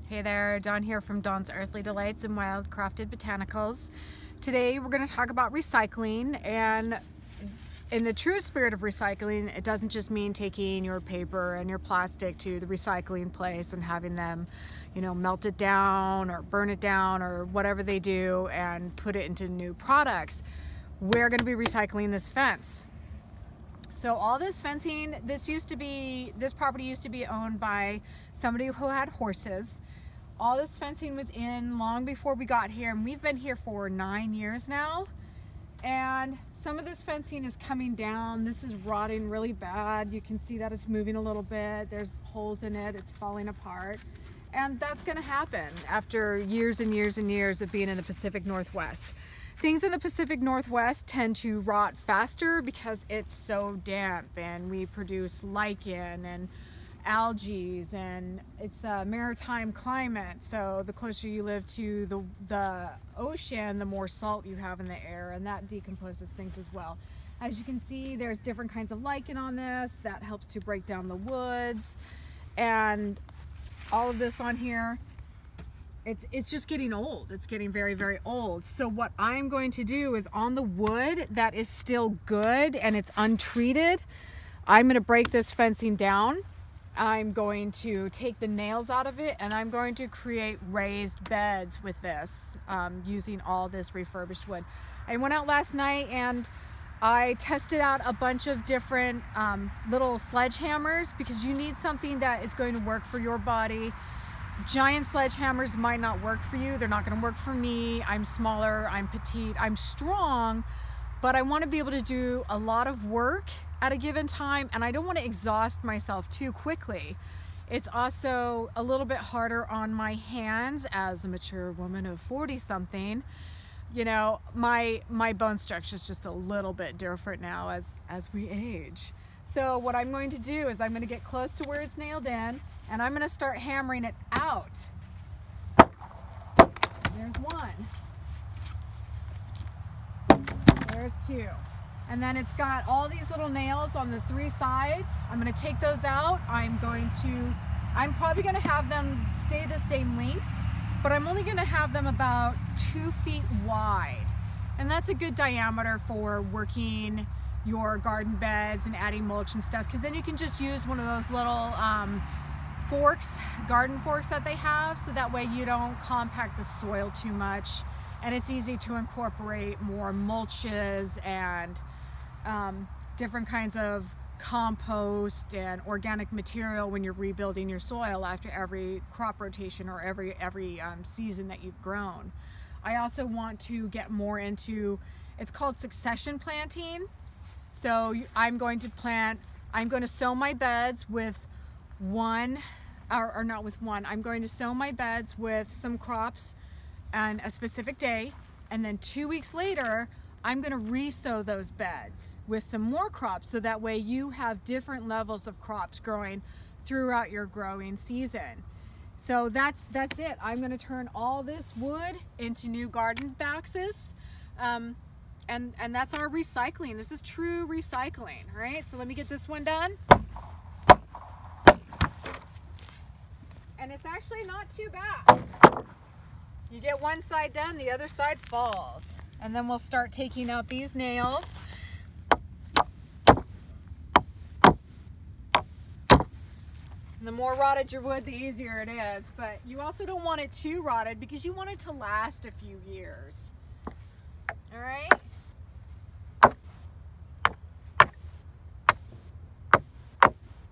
Hey there, Dawn here from Dawn's Earthly Delights and Wildcrafted Botanicals. Today we're going to talk about recycling, and in the true spirit of recycling, it doesn't just mean taking your paper and your plastic to the recycling place and having them, melt it down or burn it down or whatever they do and put it into new products. We're going to be recycling this fence. So all this fencing, this property used to be owned by somebody who had horses. All this fencing was in long before we got here, and we've been here for 9 years now. And some of this fencing is coming down. This is rotting really bad. You can see that it's moving a little bit. There's holes in it. It's falling apart. And that's going to happen after years and years and years of being in the Pacific Northwest. Things in the Pacific Northwest tend to rot faster because it's so damp, and we produce lichen and algae, and it's a maritime climate, so the closer you live to the ocean, the more salt you have in the air, and that decomposes things as well. As you can see, there's different kinds of lichen on this that helps to break down the woods, and all of this on here, it's just getting old. It's getting very, very old. So what I'm going to do is, on the wood that is still good and it's untreated, I'm going to break this fencing down. I'm going to take the nails out of it, and I'm going to create raised beds with this, using all this refurbished wood. I went out last night and I tested out a bunch of different little sledgehammers, because you need something that is going to work for your body. Giant sledgehammers might not work for you. They're not going to work for me. I'm smaller, I'm petite, I'm strong, but I want to be able to do a lot of work at a given time, and I don't want to exhaust myself too quickly. It's also a little bit harder on my hands as a mature woman of 40 something. My bone structure is just a little bit different now as we age. So what I'm going to do is I'm going to get close to where it's nailed in, and I'm going to start hammering it out. There's one. There's two. And then it's got all these little nails on the 3 sides. I'm going to take those out. I'm probably going to have them stay the same length, but I'm only going to have them about 2 feet wide. And that's a good diameter for working your garden beds and adding mulch and stuff, because then you can just use one of those little forks, garden forks that they have, so that way you don't compact the soil too much, and it's easy to incorporate more mulches and different kinds of compost and organic material when you're rebuilding your soil after every crop rotation or every season that you've grown. I also want to get more into, it's called succession planting. So I'm going to sow my beds with I'm going to sow my beds with some crops on a specific day, and then 2 weeks later I'm going to re-sow those beds with some more crops, so that way you have different levels of crops growing throughout your growing season. So that's it. I'm going to turn all this wood into new garden boxes. And that's our recycling. This is true recycling, right? So let me get this one done. And it's actually not too bad. You get one side done, the other side falls. And then we'll start taking out these nails. And the more rotted your wood, the easier it is. But you also don't want it too rotted, because you want it to last a few years. All right?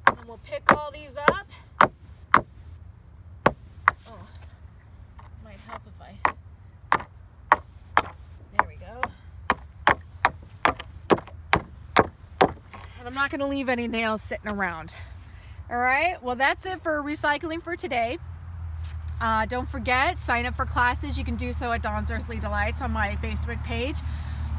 And we'll pick all these up. Oh, might help if there we go. And I'm not going to leave any nails sitting around. All right, well, that's it for recycling for today. Don't forget, sign up for classes. You can do so at Dawn's Earthly Delights on my Facebook page.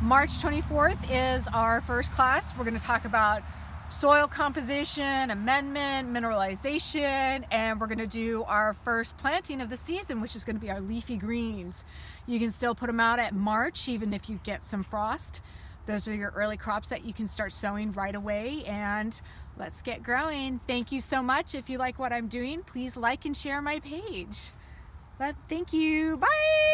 March 24th is our first class. We're going to talk about soil composition, amendment, mineralization, and we're going to do our first planting of the season, which is going to be our leafy greens. You can still put them out at March, even if you get some frost. Those are your early crops that you can start sowing right away, and let's get growing. Thank you so much. If you like what I'm doing, please like and share my page. Thank you. Bye.